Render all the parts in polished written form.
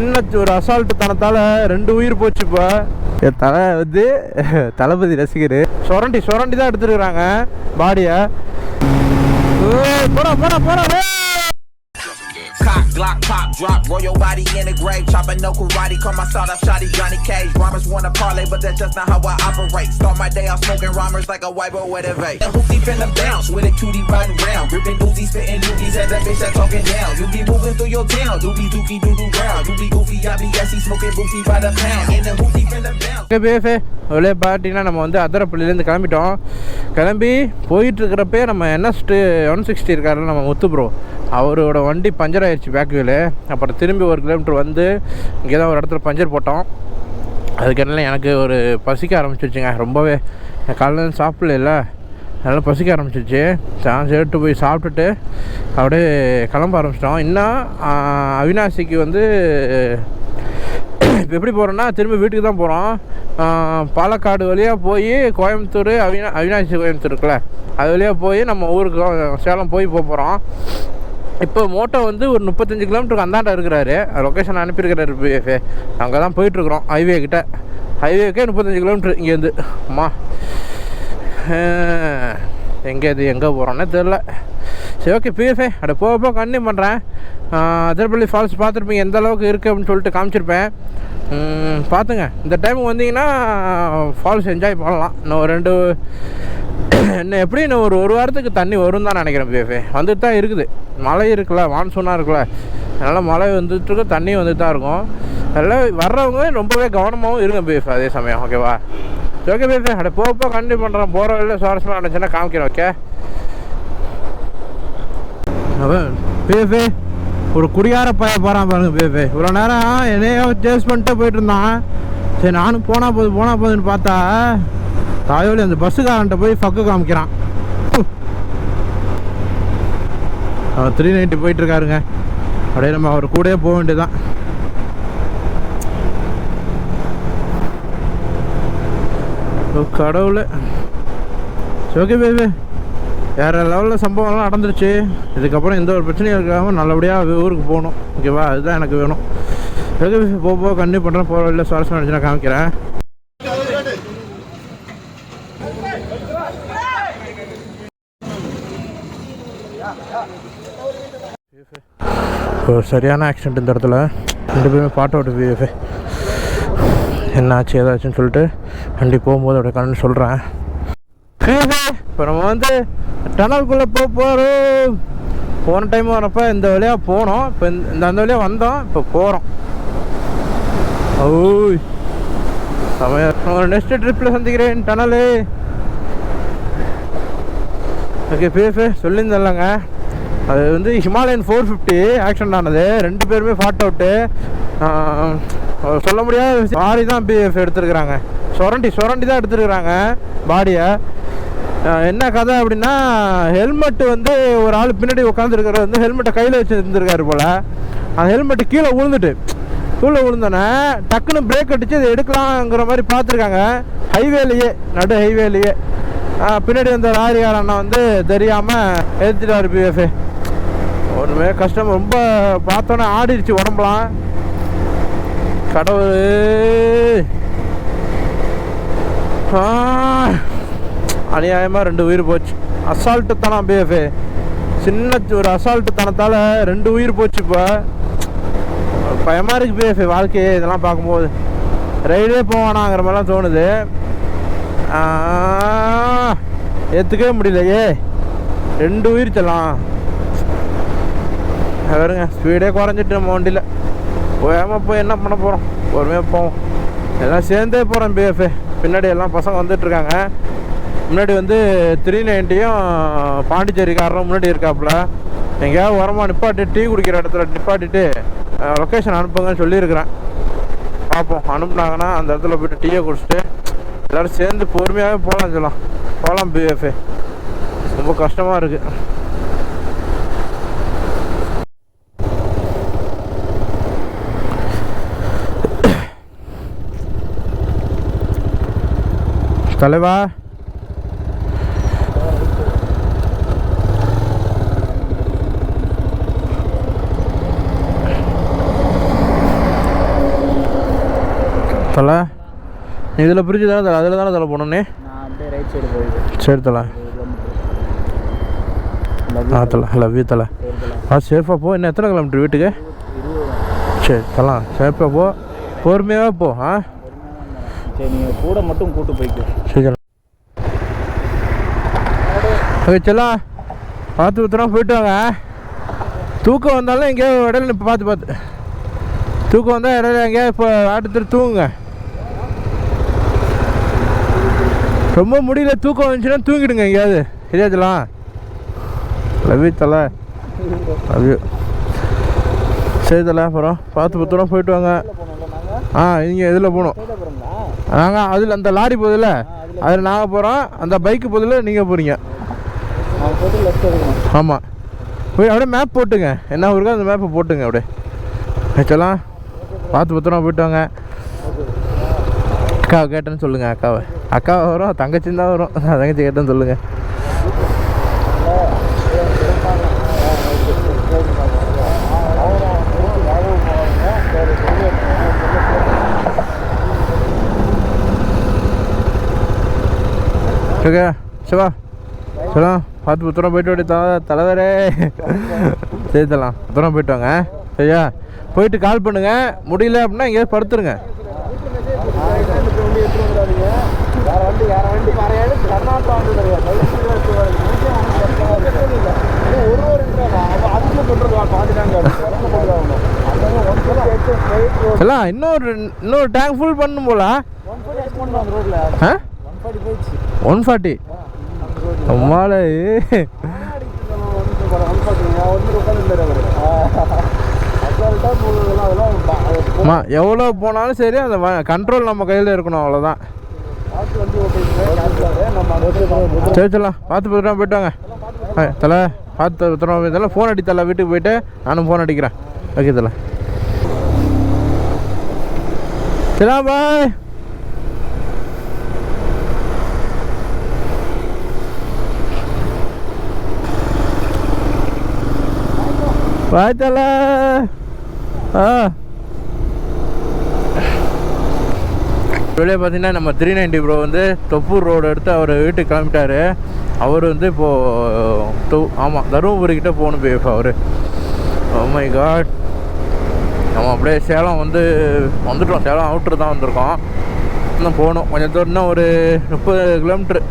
சின்ன ஒரு அசால்ட்டு தனத்தால் 2 உயிர் போச்சு. இப்போ என் தலை வந்து தளபதி ரசிகர் சுரண்டி தான் எடுத்துருக்குறாங்க பாடியை. போடா போடா போடா. Glock pop drop, roll your body in the grave, chopping no karate, call my start up shotty Johnny Cage. Rhymers wanna parlay, but that's just not how I operate. Start my day off smoking rhymers like a white boy with a vape. And hoopty finna bounce with a cutie riding round, ripping doozies, spitting doozies at that bitch that talking down. You be moving through your town, doobie dookie doo doo round, you be goofy, I be gassy, smoking boofy by the pound. And the hoopty finna bounce. அவ்வளோ பார்த்தீங்கன்னா நம்ம வந்து அதரப்பள்ளியிலேருந்து கிளம்பிட்டோம். கிளம்பி போயிட்டுருக்கிறப்பே நம்ம NS 160 இருக்காரு நம்ம முத்து bro, அவரோட வண்டி பஞ்சர் ஆகிடுச்சு பேக் வீலு. அப்புறம் திரும்பி 1 கிலோமீட்டர் வந்து இங்கே தான் ஒரு இடத்துல பஞ்சர் போட்டோம். அதுக்கெல்லாம் எனக்கு ஒரு பசிக்க ஆரம்பிச்சிருச்சுங்க. ரொம்பவே காலையில் சாப்பிடல, அதனால் பசிக்க ஆரம்பிச்சிருச்சு. சேர்த்து போய் சாப்பிட்டுட்டு அப்படியே கிளம்ப ஆரம்பிச்சிட்டோம். இன்னும் அவினாசிக்கு வந்து இப்போ எப்படி போகிறோன்னா திரும்பி வீட்டுக்கு தான் போகிறோம். பாலக்காடு வழியாக போய் கோயம்புத்தூர் அவினாசி கோயம்புத்தூர் இருக்குல்ல, அது வழியாக போய் நம்ம ஊருக்கு சேலம் போய் போகிறோம். இப்போ மோட்டோ வந்து ஒரு 35 கிலோமீட்டருக்கு அந்தாண்ட இருக்கிறாரு, லொக்கேஷன் அனுப்பியிருக்கிறாரு பிஎஃப்ஏ. அங்கே தான் போயிட்டுருக்குறோம் ஹைவேக்கே 35 கிலோமீட்ரு இங்கேருந்து. அம்மா எங்கே போகிறோன்னே தெரில. சரி ஓகே பிஎஃப்ஏ அப்படி போக கண்டினியூ பண்ணுறேன். அதிரப்பள்ளி ஃபால்ஸ் பார்த்துருப்பீங்க எந்த அளவுக்கு இருக்குது அப்படின்னு சொல்லிட்டு காமிச்சிருப்பேன். பார்த்துங்க, இந்த டைம் வந்தீங்கன்னா ஃபால்ஸ் என்ஜாய் பண்ணலாம். இன்னும் எப்படி இன்னும் ஒரு வாரத்துக்கு தண்ணி வரும் தான் நினைக்கிறேன் பிஎஃப்ஏ. வந்துட்டு தான் இருக்குது, மழை இருக்குல்ல, மான்சூனாக இருக்குல்ல, அதனால் மழை வந்துட்டுருக்கு, தண்ணி வந்துட்டு தான் இருக்கும். அதெல்லாம் வர்றவங்க ரொம்பவே கவனமாகவும் இருங்க பிஎஃப்ஏ அதே சமயம். ஓகேவா? ஓகே பிஎஃப்ஏ அப்படி போக கண்டினியூ பண்ணுறேன். போகிற வழியில் சுவாரஸ்யமாக நினச்சேன்னா காமிக்கிறேன். ஓகே அவன் பிஎஃப்ஏ ஒரு குடியார பைய போகிறான் பாருங்க பிஎஃப்ஏ. இவ்வளோ நேரம் என்னையோ சேஸ் பண்ணிட்டு போயிட்டு இருந்தான். சரி நானும் போனால் போதுன்னு பார்த்தா தாயோலி அந்த பஸ்ஸுக்காரன்ட்ட போய் ஃபக்கு காமிக்கிறான். அவர் 390 போயிட்டுருக்காருங்க. அப்படியே நம்ம அவர் கூடயே போக வேண்டியதுதான். கடவுள். ஓகே பேபி, வேறு லெவலில் சம்பவம்லாம் நடந்துருச்சு. இதுக்கப்புறம் எந்த ஒரு பிரச்சனையும் இருக்காமல் நல்லபடியாக ஊருக்கு போகணும். ஓகேவா? அதுதான் எனக்கு வேணும். ஓகே போக கண்டினியூ பண்ணுறேன். போகிற வழியில் சுவாரஸ்யமாக நினச்சி நான் காமிக்கிறேன். ஒரு சரியான ஆக்சிடென்ட் இந்த இடத்துல. 2 பேருமே பாட்டு விட்டு பிஎஃப்ஏ என்ன ஆச்சு ஏதாச்சுன்னு சொல்லிட்டு வண்டி போகும்போது அப்படியே கண்ணு சொல்கிறேன். இப்போ நம்ம வந்து டனலுக்குள்ளே போகிறோம். போன டைம் வரப்போ இந்த வழியாக போனோம், இப்போ அந்த வழியாக வந்தோம், இப்போ போகிறோம். ஓய் சமயம் நெக்ஸ்ட் ட்ரிப்பில் சந்திக்கிறேன் டனலு. ஓகே பிஎஃப்ஏ சொல்லியிருந்தேன்லங்க, அது வந்து ஹிமாலயன் 450 ஆக்சிடென்ட் ஆனது. 2 பேருமே ஃபாட் அவுட்டு. சொல்ல முடியாத பாடி தான் பிஎஃப் எடுத்துருக்குறாங்க. சுரண்டி தான் எடுத்துருக்குறாங்க பாடியை. என்ன கதை அப்படின்னா, ஹெல்மெட்டு வந்து ஒரு ஆள் பின்னாடி உட்காந்துருக்கிற வந்து ஹெல்மெட்டை கையில் வச்சு இருந்துருக்காரு போல். அந்த ஹெல்மெட்டு கீழே விழுந்தோன்னே டக்குன்னு பிரேக் அடித்து அதை எடுக்கலாங்கிற மாதிரி பார்த்துருக்காங்க. நடு ஹைவேலையே பின்னாடி வந்த லாரிக்காரண்ணா வந்து தெரியாமல் ஏற்றிட்டார் பிஎஃப்ஏ. ஒன்றுமே கஷ்டம், ரொம்ப பார்த்தோன்னே ஆடிடுச்சு உடம்புலாம். கடவுள் அநியாயமாக 2 உயிர் போச்சு. அசால்ட்டு தனம் பிஎஃப்ஏ, சின்ன ஒரு அசால்ட்டு தனத்தால் 2 உயிர் போச்சு. இப்போ பயமாக இருக்குது பிஎஃப்ஏ வாழ்க்கையே இதெல்லாம் பார்க்கும்போது. ரைடே போவானாங்கிற மாதிரிலாம் தோணுது. ஏற்றுக்கவே முடியலையே, 2 உயிர் செல்லாம். வருங்க ஸ்பீடே குறைஞ்சிட்டு நம்ம வண்டியில் போய் என்ன பண்ண போகிறோம். பொறுமையாக போவோம், எல்லாம் சேர்ந்தே போகிறோம் பிஎஃப்ஏ. பின்னாடி எல்லாம் பசங்க வந்துட்டுருக்காங்க. முன்னாடி வந்து 390யும் பாண்டிச்சேரிக்காரரும் முன்னாடி இருக்காப்புல. எங்கேயாவது உரமாக நிப்பாட்டி டீ குடிக்கிற இடத்துல நிப்பாட்டிட்டு லொக்கேஷன் அனுப்புங்கன்னு சொல்லியிருக்கிறேன். பார்ப்போம், அனுப்புனாங்கன்னா அந்த இடத்துல போய்ட்டு டீயை குடிச்சிட்டு எல்லோரும் சேர்ந்து பொறுமையாகவே போகலாம் பிஎஃப்ஏ. ரொம்ப கஷ்டமாக இருக்குது. தலைவா தலை இதில் பிரிட்ஜு தானே தலை, அதில் தானே தலை போகணுன்னே. நான் அப்படியே ரைட் சைடு போயிடுவேன். சரி தலை. தலை லவ் யூ தலை. சேஃபாக போ. இன்னும் எத்தனை கிலோமீட்டர் வீட்டுக்கு? சரி தலை சேஃபாக போ, பொறுமையாக போ. சரி நீங்கள் கூட மட்டும் கூட்டு போய்க்கோ. சரி தலை. ஓகே செல்லாம், பார்த்து பத்திரம் போயிட்டு வாங்க. தூக்கம் வந்தாலும் எங்கேயோ இடையில இப்போ பார்த்து தூக்கம் வந்தால் இடையில எங்கேயா இப்போ ஆட்டத்தில் தூங்குங்க. ரொம்ப முடியல, தூக்கம் வந்துச்சுன்னா தூங்கிடுங்க எங்கேயாவது. சரியாச்சுலாம். லவ் யூ தலை. Love you. சரி தலை, அப்புறம் பார்த்து பத்திரம் போயிட்டு வாங்க. நீங்கள் இதில் போகணும். நாங்கள் அதில் அந்த லாரி போதில்ல, அதில் நாங்கள் போகிறோம். அந்த பைக்கு போதில் நீங்கள் போகிறீங்க. ஆமாம், போய் அப்படியே மேப் போட்டுங்க, என்ன ஊருக்கோ அந்த மேப்பை போட்டுங்க அப்படியே. ஆச்சலாம், பார்த்து பத்திரமா போயிட்டு வாங்க. அக்காவை கேட்டேன்னு சொல்லுங்கள். அக்காவை வரும், தங்கச்சின்னு தான் வரும். தங்கச்சி கேட்டேன்னு சொல்லுங்கள். ஓகே சிவா, சொல்லலாம் பார்த்து பத்திரம் போயிட்டு வாடி தலைவரே. சரி தரலாம், பத்திரம் போயிட்டு வாங்க. சரியா, போயிட்டு கால் பண்ணுங்க. முடியல அப்படின்னா எங்கேயாவது படுத்துருங்க. எல்லாம் இன்னொரு டேங்க் ஃபுல் பண்ணும் போல. 140 அம்மாலே. எவ்வளோ போனாலும் சரி, அந்த கண்ட்ரோல் நம்ம கையில் இருக்கணும், அவ்வளோதான். சரி சொல்லலாம், பார்த்து பத்திரமா போயிட்டு வாங்க. தலை பார்த்து பத்திரமா போய் ஃபோன் அடி தலை, வீட்டுக்கு போயிட்டு நானும் ஃபோன் அடிக்கிறேன். ஓகே தலை. சரி பாய். பாய் தலை. வெளியே பார்த்தீங்கன்னா நம்ம 390 ப்ரோ வந்து தொப்பூர் ரோடு எடுத்து அவர் வீட்டுக்கு கிளம்பிட்டாரு. அவர் வந்து இப்போது ஆமாம் தருமபுரிக்கிட்ட போகணும் போய் இப்போ அவர். ஓ மை காட், நம்ம அப்படியே சேலம் வந்துட்டோம். சேலம் அவுட்ரு தான் வந்திருக்கோம். இன்னும் போகணும் கொஞ்சம் தூரம், இன்னும் ஒரு 30 கிலோமீட்ரு.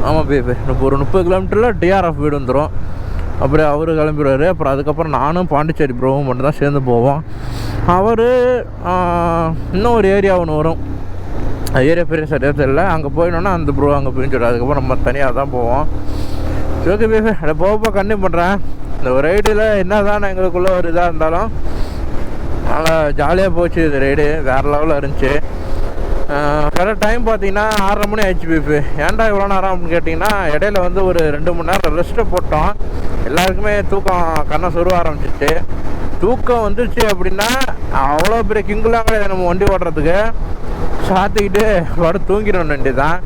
ஆமாம் போய் ஒரு 30 கிலோமீட்டரில் டிஆர்எஃப் வீடு வந்துடும். அப்படியே அவர் கிளம்பிடுவார். அப்புறம் அதுக்கப்புறம் நானும் பாண்டிச்சேரி ப்ரோவும் மட்டும் தான் சேர்ந்து போவோம். அவர் இன்னும் ஒரு ஏரியா ஒன்று வரும், ஏரியா பெரிய சரியாக தெரியல. அங்கே போயிடணுன்னா அந்த ப்ரோ அங்கே பிரிஞ்சுடும். அதுக்கப்புறம் நம்ம தனியாக தான் போவோம். ஓகே பேபி, அதை போக கண்டினியூ பண்ணுறேன். இந்த ஒரு ரைடில் என்ன தான் எங்களுக்குள்ளே ஒரு இதாக இருந்தாலும் நல்லா ஜாலியாக போச்சு. இது ரைடு வேறு லெவலில் இருந்துச்சு. கரெக்ட் டைம் பார்த்தீங்கன்னா 6:30 மணி ஆயிடுச்சு பேபி. ஏன்டா இவ்வளோ நேரம் அப்படின்னு கேட்டிங்கன்னா, இடையில வந்து ஒரு 2 மணி நேரம் ரெஸ்ட்டை போட்டோம். எல்லாருக்குமே தூக்கம் கண்ணை சொருவ ஆரம்பிச்சிச்சு. தூக்கம் வந்துருச்சு அப்படின்னா அவ்வளோ பெரிய கிங்குலாம் கிடையாது நம்ம வண்டி ஓட்டுறதுக்கு. சாத்திக்கிட்டு படம் தூங்கிடணும் வண்டி தான்.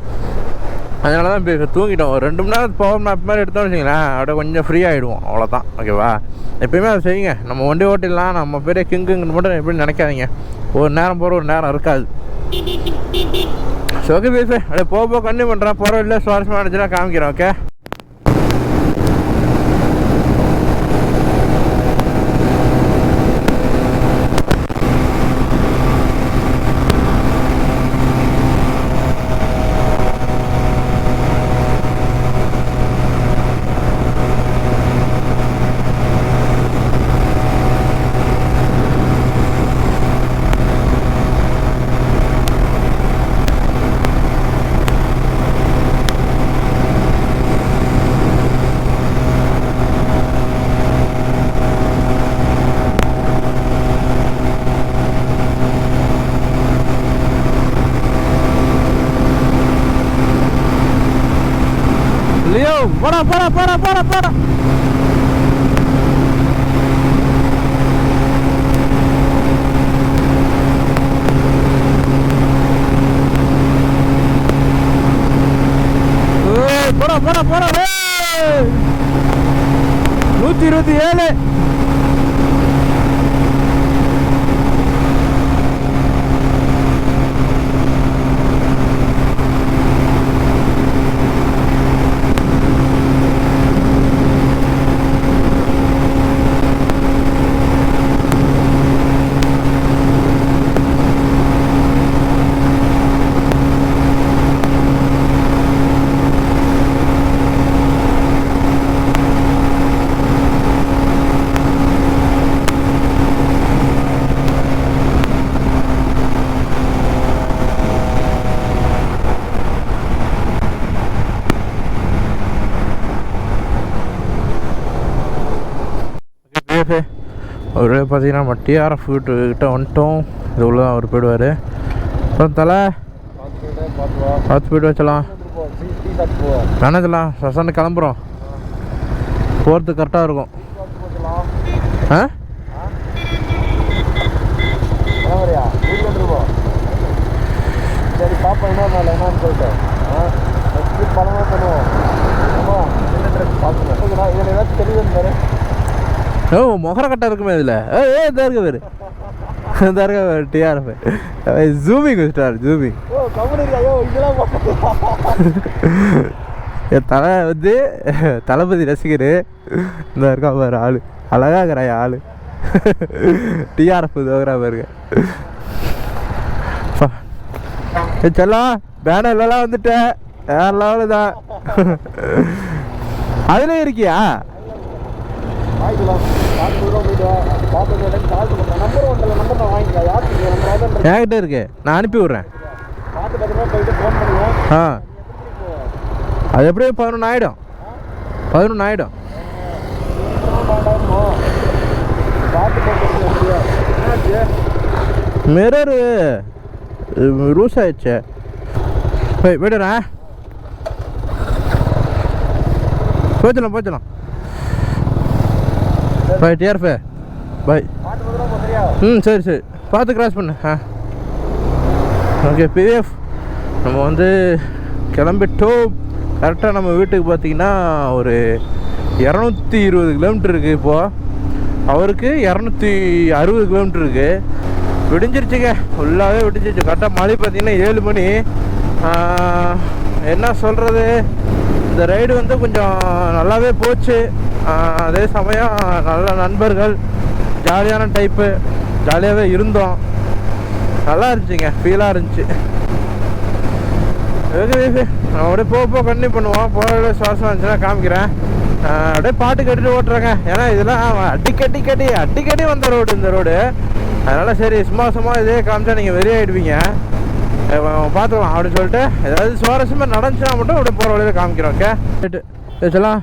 அதனால தான் இப்போ தூங்கிட்டோம். ஒரு 2 மணி நேரம் பவர் மேப் மாதிரி எடுத்தோம்னு வச்சிங்களேன், அப்படியே கொஞ்சம் ஃப்ரீ ஆகிடுவோம். அவ்வளோதான். ஓகேவா, எப்பயுமே அதை செய்யுங்க. நம்ம வண்டி ஓட்டிடலாம், நம்ம பெரிய கிங்குன்னு மட்டும் எப்படின்னு நினைக்காதீங்க. ஒரு நேரம் போகிற ஒரு நேரம் இருக்காது. ஸோ ஓகே பேசு, அப்படியே போக கண்டினியூ பண்ணுறேன். போகிற இல்லை சுவாரஸ்யமாக இருந்துச்சுன்னா காமிக்கிறேன். Okay Leo, para. Para. 127. ஒரு பார்த்தீங்கன்னா நம்ம டிஆர்எஃப் கிட்ட வந்துட்டோம். இது உள்ள தான் அவர் போயிடுவார். அப்புறம் தலை பார்த்து போய்ட்டு வச்சலாம் நினைச்சலாம். சசன்னு கிளம்புறோம், போகிறதுக்கு கரெக்டாக இருக்கும். ஆ சரி பாப்பா இன்னொரு நாள் என்னன்னு சொல்லிட்டு பழமாக பண்ணுவோம். பார்த்துக்கலாம் இதில் ஏதாச்சும் தெரியுதுன்னு பாரு. ஓ மொகர கட்டை இருக்குமே இதில். இதாக இருக்க பேர் இதாக இருக்க பேர் டிஆர்எஃப் ஜூமிங் ஸ்டார் ஜூமிங். ஓ கம்பெனி ஐயோ இதெல்லாம் என் தலை வந்து தளபதி ரசிகர். இந்த இருக்கா பாரு ஆள், அழகாக இருக்கிறாய் ஆள். டிஆர்எஃப் தோகிறா பாருங்க. செல்லாம் பேனர்லாம் வந்துட்டேன், வேற லெவலு தான். அதுலேயும் இருக்கியா? என்கிட்ட இருக்கு, நான் அனுப்பி விட்றேன். ஆ அது எப்படியும் 11 ஆகிடும். 11 ஆகிடும். மிரரு ரூஸ் ஆயிடுச்சு. போய்டுறேன், போய்ச்சலாம் பாய் டிஆர்எஃப் பாய். சரி சரி பார்த்து கிராஸ் பண்ணு. ஓகே பிஎஃப் நம்ம வந்து கிளம்பிட்டோம். கரெக்டாக நம்ம வீட்டுக்கு பார்த்தீங்கன்னா ஒரு 220 கிலோமீட்டர் இருக்குது. இப்போது அவருக்கு 260 கிலோமீட்டர் இருக்குது. விடிஞ்சிருச்சுங்க, ஃபுல்லாகவே விடிஞ்சிருச்சு. கரெக்டாக மழை பார்த்தீங்கன்னா 7 மணி. என்ன சொல்கிறது, இந்த ரைடு வந்து கொஞ்சம் நல்லாவே போச்சு. அதே சமயம் நல்ல நண்பர்கள், ஜாலியான டைப்பு, ஜாலியாகவே இருந்தோம். நல்லா இருந்துச்சுங்க, ஃபீலாக இருந்துச்சு. நம்ம அப்படியே போக கண்டினியூ பண்ணுவோம். போகிற சுவாசம் இருந்துச்சுன்னா காமிக்கிறேன். அப்படியே பாட்டு கட்டிட்டு ஓட்டுறேங்க. ஏன்னா இதெல்லாம் அடிக்கடி வந்த ரோடு இந்த ரோடு. அதனால் சரி சும்மா இதே காமிச்சா நீங்கள் வெறி ஆகிடுவீங்க. பார்த்துக்கலாம் அப்படின்னு சொல்லிட்டு ஏதாவது சுவாரஸ்யமாக நடந்துச்சுன்னா மட்டும் அப்படியே போகிற வழியில் காமிக்கிறோம். ஓகே ரைட்டு சொல்லலாம்.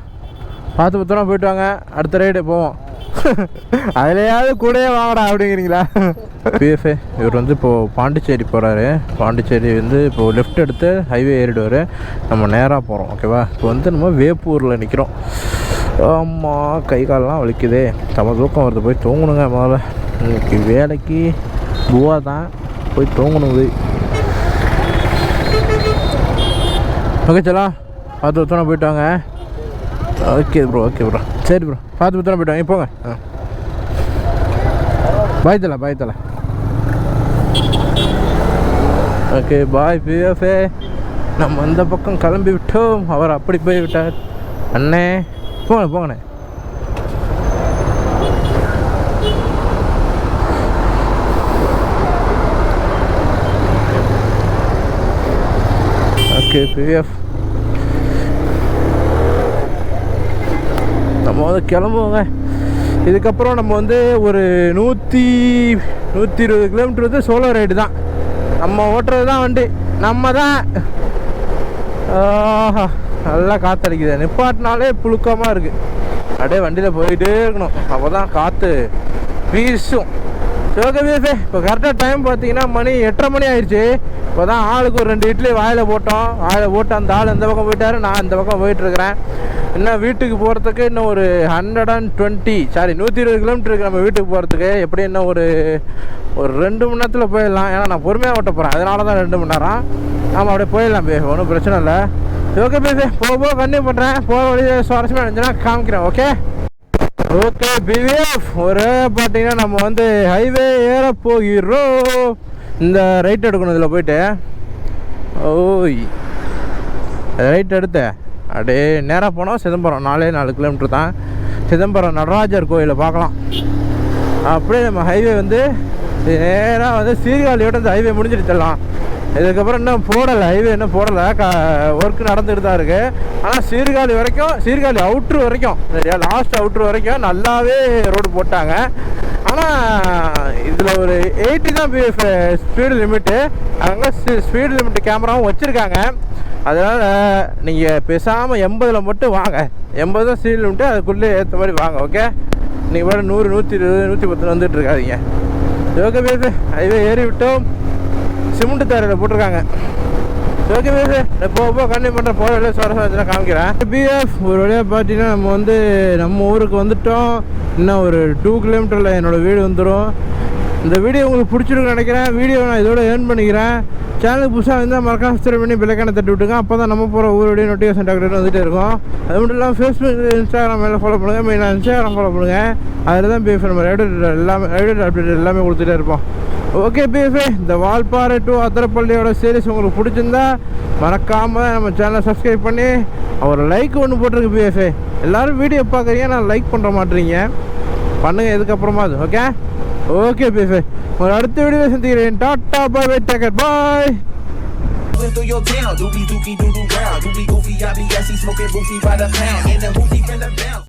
பார்த்து பத்திரம் போயிட்டு வாங்க, அடுத்த ரைடு போவோம். அதுலையாவது கூடயே வாங்கடா அப்படிங்கிறீங்களா? பிஎஃப்ஏ இவர் வந்து இப்போது பாண்டிச்சேரி போகிறாரு. பாண்டிச்சேரி வந்து இப்போது லெஃப்ட் எடுத்து ஹைவே ஏறிடுவார். நம்ம நேராக போகிறோம். ஓகேவா? இப்போ வந்து நம்ம வேப்பூரில் நிற்கிறோம். ஆமாம், கை காலெலாம் வலிக்குதே, தம்ம தூக்கம் வருது. போய் தூங்கணுங்க. முதல்ல இன்னைக்கு வேலைக்கு பூவா தான், போய் தூங்கணும். ஓகே சொல்லலாம், பார்த்து பத்திரம் போயிட்டு வாங்க. ஓகே ப்ரோ சரி ப்ரோ, பார்த்து பத்திரம் போயிட்டு வாங்க. போங்க. பாய் தலை. Okay bye PFA. நம்ம அந்த பக்கம் கிளம்பி விட்டோம். அவர் அப்படி போய் விட்டார். அண்ணே போங்கண்ணே. ஓகே பிஎஃப் நம்ம வந்து கிளம்புவோங்க. இதுக்கப்புறம் நம்ம வந்து ஒரு 120 கிலோமீட்டர் வந்து சோலோ ரைடு தான். நம்ம ஓட்டுறது தான் வண்டி, நம்ம தான். நல்லா காற்றடிக்குது. நிப்பாட்டினாலே புழுக்கமாக இருக்குது. அப்படியே வண்டியில் போயிட்டே இருக்கணும், அப்போ தான் காற்று வீசும். ஓகே இப்போ கரெக்டாக டைம் பார்த்தீங்கன்னா மணி 8:30 மணி ஆயிடுச்சு. இப்போ தான் ஆளுக்கு ஒரு 2 இட்லி வாயில் போட்டோம். வாயில் போட்டு அந்த ஆள் இந்த பக்கம் போயிட்டார், நான் இந்த பக்கம் போயிட்டுருக்கிறேன். இன்னும் வீட்டுக்கு போகிறதுக்கு இன்னும் ஒரு 120 கிலோமீட்டர் இருக்குது நம்ம வீட்டுக்கு போகிறதுக்கு. எப்படி இன்னும் ஒரு 2 மணி நேரத்தில் போயிடலாம். ஏன்னா நான் பொறுமையாக ஓட்ட போகிறேன், அதனால தான் 2 மணி நேரம். ஆமாம், அப்படியே போயிடலாம் ஒன்றும் பிரச்சனை இல்லை. ஓகே போக கண்டினியூ பண்ணுறேன். போக வழியில் சுவாரஸ்யமாக இருந்துச்சுன்னா காமிக்கிறேன். ஓகே பிவிஎஃப் ஒரு பார்த்தீங்கன்னா நம்ம வந்து ஹைவே ஏற போகிறோம். இந்த ரைட் எடுக்கணும். இதில் போயிட்டு ரைட் எடுத்து அப்படியே நேராக போனோம். சிதம்பரம் 4 கிலோமீட்டர் தான். சிதம்பரம் நடராஜர் கோயிலை பார்க்கலாம். அப்படியே நம்ம ஹைவே வந்து நேராக வந்து சீர்காழியோட இந்த ஹைவே முடிஞ்சிடுச்சிடலாம். இதுக்கப்புறம் இன்னும் போடலை, ஹைவே இன்னும் போடலை, ஒர்க் நடந்துகிட்டு தான் இருக்குது. ஆனால் சீர்காழி வரைக்கும், சீர்காழி அவுட்ரு வரைக்கும், சரியா, லாஸ்ட் அவுட்ரு வரைக்கும் நல்லாவே ரோடு போட்டாங்க. ஆனால் இதில் ஒரு 80 தான் ஸ்பீடு லிமிட்டு. அங்கே ஸ்பீடு லிமிட்டு கேமராவும் வச்சுருக்காங்க. அதனால் நீங்கள் பேசாமல் 80 மட்டும் வாங்க. 80 தான் ஸ்பீடு லிமிட்டு, அதுக்குள்ளே ஏற்ற மாதிரி வாங்க. ஓகே நீங்கள் வேறு 100, 120, 110 வந்துட்டு இருக்காதீங்க. ஓகே பேசு, ஹைவே ஏறி விட்டோம். சிமெண்ட் தரையில் போட்டிருக்காங்க. ஓகே பேசு, போக கண்டினியூ பண்ணுறேன். போகிற வழியாக சுவாரஸ்யம் காமிக்கிறேன். பிஎஃப் ஒரு வழியாக பார்த்தீங்கன்னா நம்ம வந்து நம்ம ஊருக்கு வந்துவிட்டோம். இன்னும் ஒரு 2 கிலோமீட்டரில் என்னோடய வீடு வந்துடும். இந்த வீடியோ உங்களுக்கு பிடிச்சிருக்குன்னு நினைக்கிறேன். வீடியோ நான் இதோட ஏர்ன் பண்ணிக்கிறேன். சேனலுக்கு புதுசாக இருந்தால் மறக்காம சப்ஸ்கிரைப் பண்ணி பெல்லைக்கான தட்டி விட்டுங்க. அப்போ தான் நம்ம போகிற ஒவ்வொரு வீடியோ நோட்டிஃபிகேஷன் டாக்டர் வந்துகிட்டே இருக்கும். அது மட்டும் இல்லாமல் ஃபேஸ்புக், இன்ஸ்டாகிராம் எல்லாம் ஃபாலோ பண்ணுங்கள். மெயினாக இன்ஸ்டாகிராம் ஃபாலோ பண்ணுங்கள். அதில் தான் பிஎஃப் நம்ம ரைடர் அப்டேட் எல்லாமே கொடுத்துட்டே இருப்போம். ஓகே பிஎஃப், இந்த வால்பாறை டு அத்திரப்பள்ளியோட சீரிஸ் உங்களுக்கு பிடிச்சிருந்தா மறக்காமல் நம்ம சேனலை சப்ஸ்கிரைப் பண்ணி ஒரு லைக் ஒன்று போட்டிருக்கு பிஎஃப். எல்லோரும் வீடியோ பார்க்குறீங்க, நான் லைக் பண்ணுற மாட்டேறீங்க. பண்ணுங்கள் இதுக்கப்புறமா அது. ஓகே ஓகே பிஎஃப், ஒரு அடுத்த வீடியோ சந்திக்கிறேன். டாட்டா bye bye, take care, bye. Through your town, doobie dookie doo doo brown, doobie goofy, I be smoking boofy by the pound, in the hoopty from the bounce.